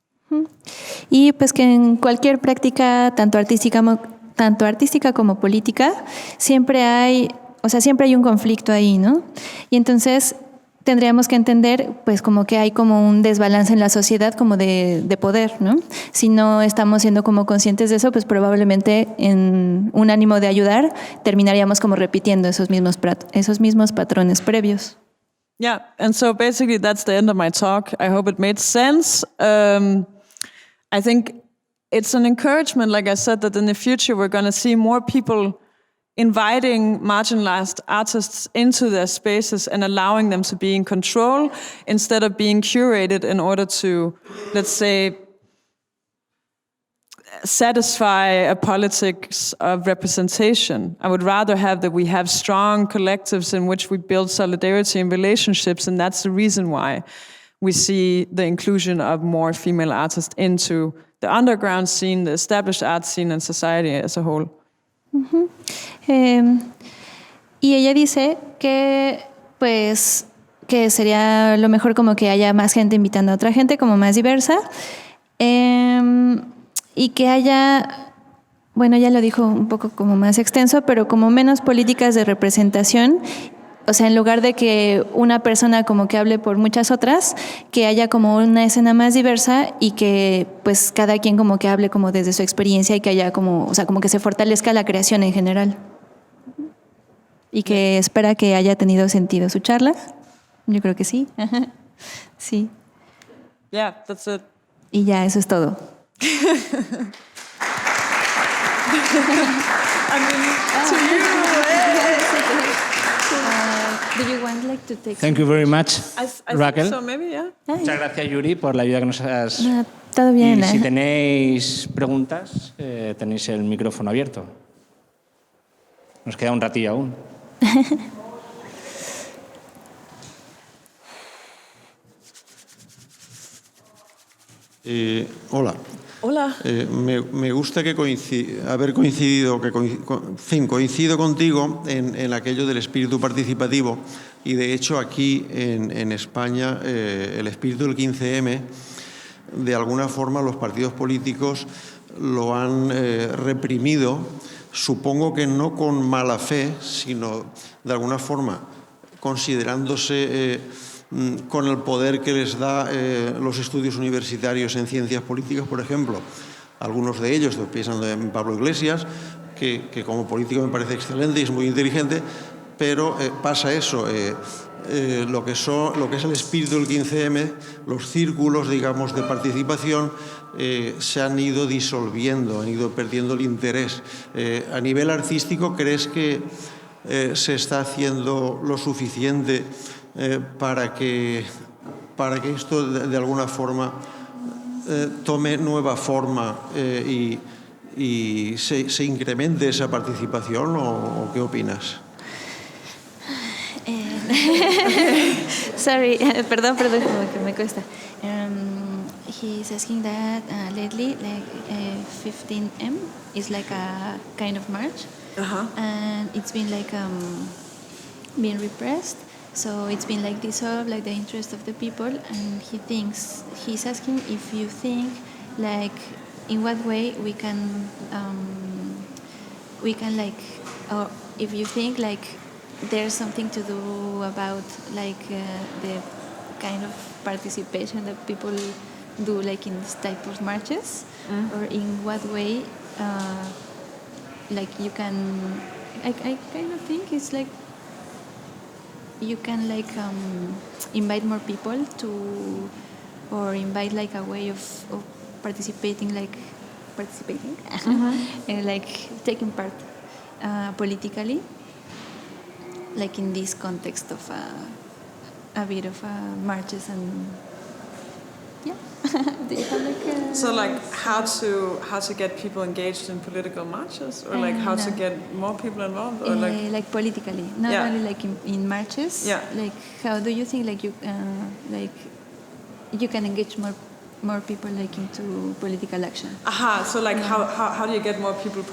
Y pues que en cualquier práctica, tanto artística como política, siempre hay un conflicto ahí, ¿no? Y entonces tendríamos que entender pues como que hay como un desbalance en la sociedad como de poder, ¿no? Si no estamos siendo como conscientes de eso, pues probablemente en un ánimo de ayudar terminaríamos como repitiendo esos mismos patrones previos. Yeah, and so basically that's the end of my talk. I hope it made sense. I think it's an encouragement, like I said, that in the future we're going to see more people inviting marginalized artists into their spaces and allowing them to be in control instead of being curated in order to, let's say, satisfy a politics of representation. I would rather have that we have strong collectives in which we build solidarity and relationships, and that's the reason why we see the inclusion of more female artists into the underground scene, the established art scene, and society as a whole. Uh-huh. Y ella dice que pues que sería lo mejor como que haya más gente invitando a otra gente como más diversa y que haya, bueno, ya lo dijo un poco como más extenso, pero como menos políticas de representación. O sea, en lugar de que una persona como que hable por muchas otras, que haya como una escena más diversa y que pues cada quien como que hable como desde su experiencia y que haya como, o sea, como que se fortalezca la creación en general. Y que espera que haya tenido sentido su charla. Yo creo que sí. Sí. Yeah, that's it. Y ya, eso es todo. I mean, to you. Do you want like to take? Thank you very much, I Rakel. think so, maybe, yeah. Muchas gracias, Yuri, por la ayuda que nos has... No, todo bien. Y si tenéis preguntas, tenéis el micrófono abierto. Nos queda un ratillo aún. Hola. Hola. Me gusta haber coincidido, coincido contigo en aquello del espíritu participativo y de hecho aquí en España el espíritu del 15M, de alguna forma los partidos políticos lo han reprimido, supongo que no con mala fe, sino de alguna forma considerándose con el poder que les da los estudios universitarios en ciencias políticas, por ejemplo. Algunos de ellos, estoy pensando en Pablo Iglesias, que como político me parece excelente y es muy inteligente, pero pasa eso, lo que es el espíritu del 15M, los círculos, digamos, de participación se han ido disolviendo, han ido perdiendo el interés. A nivel artístico, ¿crees que se está haciendo lo suficiente para que esto de alguna forma tome nueva forma y se incremente esa participación o qué opinas? Sorry, perdón, como que me cuesta. He's asking that lately, like 15M is like a kind of march, and it's been like being repressed. So it's been like dissolved, like the interest of the people, and he's asking if you think, like, in what way we can like, or if you think like there's something to do about like the kind of participation that people do like in this type of marches, or in what way like you can, I kind of think it's like you can like invite more people to, or invite like a way of participating and like taking part politically, like in this context of a bit of marches and yeah. Do you have like a... So like how to get people engaged in political marches, or like how to get more people involved, or like politically, not only like in marches. Yeah. Like how do you think like you can engage more people like into political action? So like how do you get more people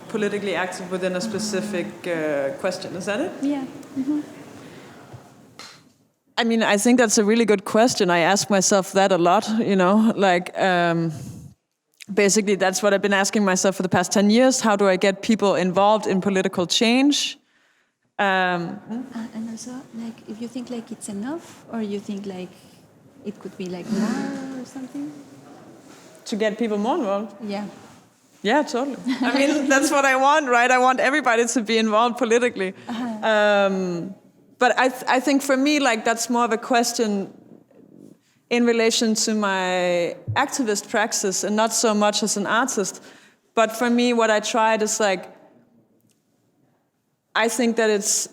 politically active within a specific question? Is that it? Yeah. Mm-hmm. I mean, I think that's a really good question. I ask myself that a lot, you know, like basically that's what I've been asking myself for the past 10 years. How do I get people involved in political change? And also, like, if you think like it's enough, or you think like it could be like more or something? To get people more involved? Yeah. Yeah, totally. I mean, that's what I want, right? I want everybody to be involved politically. But I think for me, like, that's more of a question in relation to my activist praxis and not so much as an artist. But for me, what I tried is like, I think that it's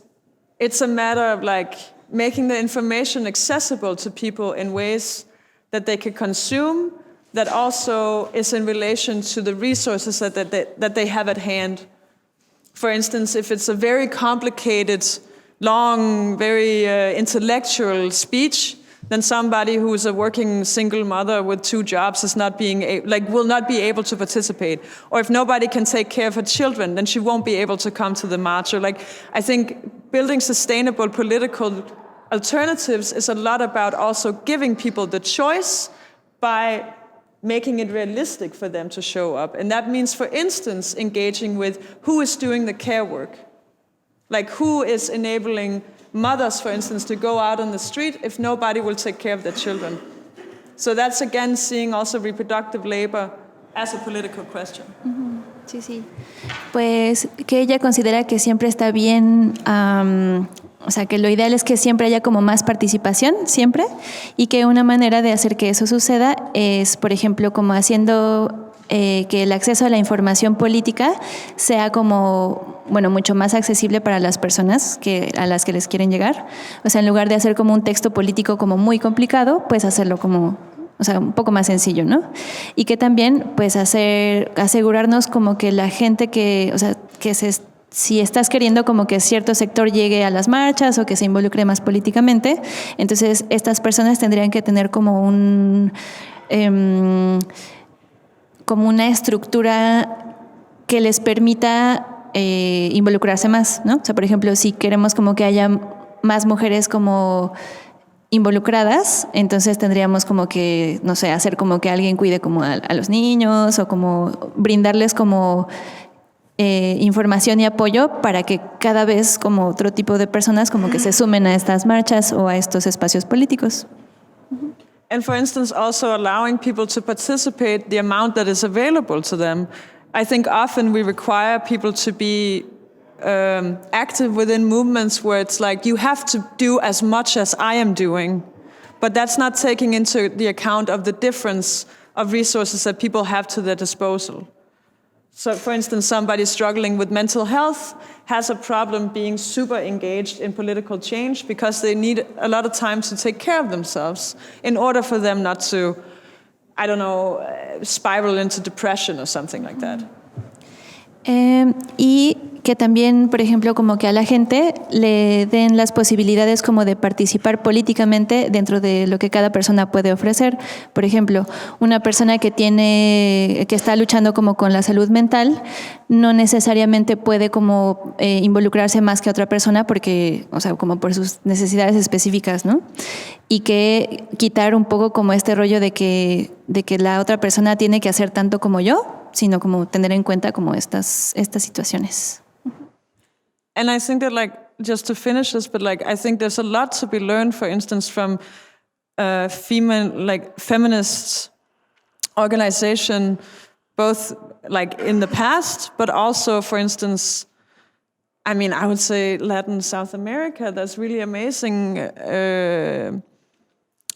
a matter of like making the information accessible to people in ways that they can consume, that also is in relation to the resources that they have at hand. For instance, if it's a very complicated, long, very intellectual speech, then somebody who is a working single mother with 2 jobs is will not be able to participate. Or if nobody can take care of her children, then she won't be able to come to the march. Or like, I think building sustainable political alternatives is a lot about also giving people the choice by making it realistic for them to show up. And that means, for instance, engaging with who is doing the care work. Like, who is enabling mothers, for instance, to go out on the street if nobody will take care of their children? So that's, again, seeing also reproductive labor as a political question. Mm-hmm. Sí, sí. Pues que ella considera que siempre está bien, o sea, que lo ideal es que siempre haya como más participación, siempre, y que una manera de hacer que eso suceda es, por ejemplo, como haciendo que el acceso a la información política sea como, bueno, mucho más accesible para las personas a las que les quieren llegar. O sea, en lugar de hacer como un texto político como muy complicado, pues hacerlo como, o sea, un poco más sencillo, ¿no? Y que también, pues, asegurarnos como que la gente que, o sea, si estás queriendo como que cierto sector llegue a las marchas o que se involucre más políticamente, entonces estas personas tendrían que tener como como una estructura que les permita involucrarse más, ¿no? O sea, por ejemplo, si queremos como que haya más mujeres como involucradas, entonces tendríamos como que, no sé, hacer como que alguien cuide como a los niños o como brindarles como información y apoyo para que cada vez como otro tipo de personas como que se sumen a estas marchas o a estos espacios políticos. And for instance, also allowing people to participate the amount that is available to them. I think often we require people to be active within movements where it's like, you have to do as much as I am doing. But that's not taking into the account of the difference of resources that people have to their disposal. So, for instance, somebody struggling with mental health has a problem being super engaged in political change because they need a lot of time to take care of themselves in order for them not to, I don't know, spiral into depression or something like that. Y que también, por ejemplo, como que a la gente le den las posibilidades como de participar políticamente dentro de lo que cada persona puede ofrecer. Por ejemplo, una persona que está luchando como con la salud mental no necesariamente puede como involucrarse más que otra persona porque, o sea, como por sus necesidades específicas, ¿no? Y que quitar un poco como este rollo de que la otra persona tiene que hacer tanto como yo, sino como tener en cuenta como estas situaciones. And I think that, like, just to finish this, but like, I think there's a lot to be learned, for instance, from feminist organization, both like in the past, but also, for instance, I mean, I would say Latin South America. That's really amazing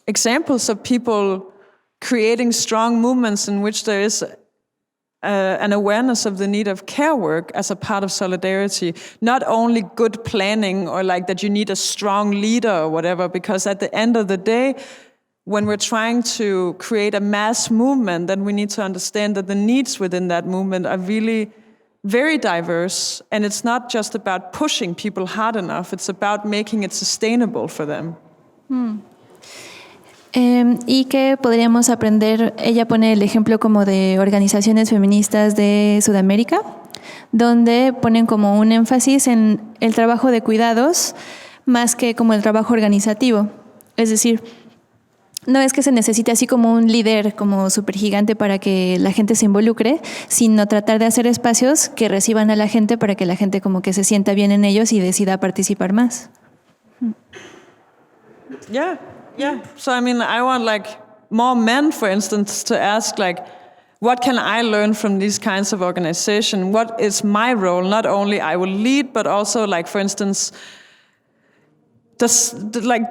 examples of people creating strong movements in which there is an awareness of the need of care work as a part of solidarity, not only good planning or like that you need a strong leader or whatever, because at the end of the day, when we're trying to create a mass movement, then we need to understand that the needs within that movement are really very diverse, and it's not just about pushing people hard enough, it's about making it sustainable for them. Y que podríamos aprender, ella pone el ejemplo como de organizaciones feministas de Sudamérica, donde ponen como un énfasis en el trabajo de cuidados más que como el trabajo organizativo. Es decir, no es que se necesite así como un líder como súper gigante para que la gente se involucre, sino tratar de hacer espacios que reciban a la gente para que la gente como que se sienta bien en ellos y decida participar más. Yeah. So, I mean, I want like more men, for instance, to ask like, what can I learn from these kinds of organization? What is my role? Not only I will lead, but also like, for instance, do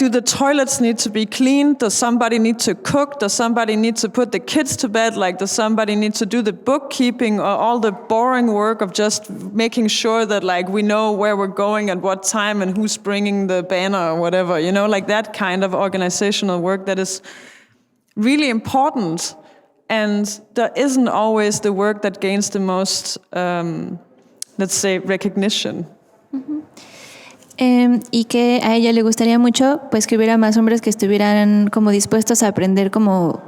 the toilets need to be cleaned? Does somebody need to cook? Does somebody need to put the kids to bed? Like, does somebody need to do the bookkeeping or all the boring work of just making sure that like we know where we're going at what time and who's bringing the banner or whatever, you know, like that kind of organizational work that is really important. And there isn't always the work that gains the most, let's say, recognition. Mm-hmm. Y que a ella le gustaría mucho pues que hubiera más hombres que estuvieran como dispuestos a aprender como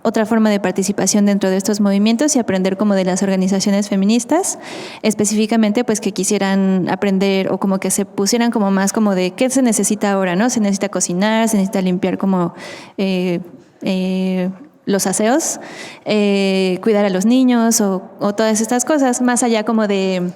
otra forma de participación dentro de estos movimientos y aprender como de las organizaciones feministas, específicamente pues que quisieran aprender o como que se pusieran como más como de qué se necesita ahora, ¿no? Se necesita cocinar, se necesita limpiar como los aseos, cuidar a los niños o todas estas cosas, más allá como de...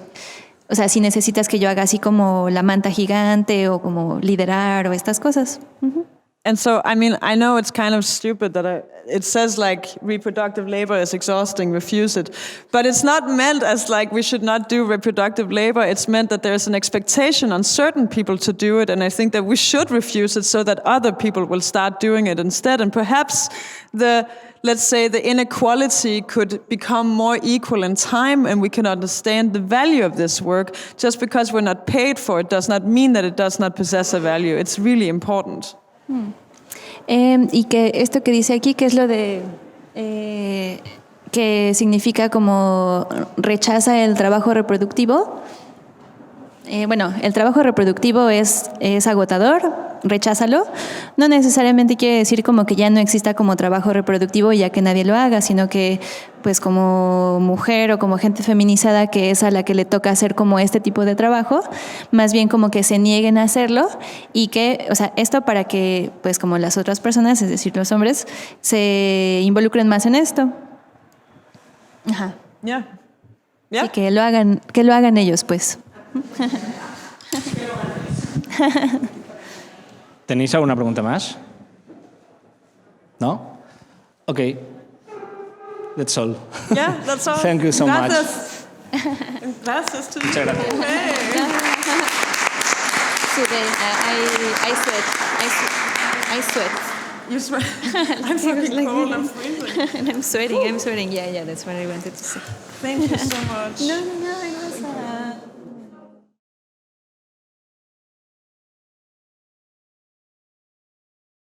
O sea, si necesitas que yo haga así como la manta gigante o como liderar o estas cosas. Uh-huh. And so, I mean, I know it's kind of stupid that it says like reproductive labor is exhausting, refuse it. But it's not meant as like we should not do reproductive labor. It's meant that there's an expectation on certain people to do it. And I think that we should refuse it so that other people will start doing it instead. And perhaps let's say the inequality could become more equal in time, and we can understand the value of this work. Just because we're not paid for it does not mean that it does not possess a value. It's really important. Y que esto que dice aquí, que es lo de que significa como rechaza el trabajo reproductivo. Bueno, el trabajo reproductivo es agotador, recházalo. No necesariamente quiere decir como que ya no exista como trabajo reproductivo ya que nadie lo haga, sino que pues como mujer o como gente feminizada que es a la que le toca hacer como este tipo de trabajo, más bien como que se nieguen a hacerlo y que, o sea, esto para que pues como las otras personas, es decir, los hombres, se involucren más en esto. Ajá. Yeah. Y que lo hagan ellos, pues. ¿Tenéis alguna pregunta más? ¿No? Okay. That's all. Yeah, that's all. Thank you so much. Gracias to you. Muchas gracias. I sweat. You sweat. I'm fucking cold. I'm freezing. I'm sweating. Yeah, that's what I wanted to say. Thank you so much. No, it was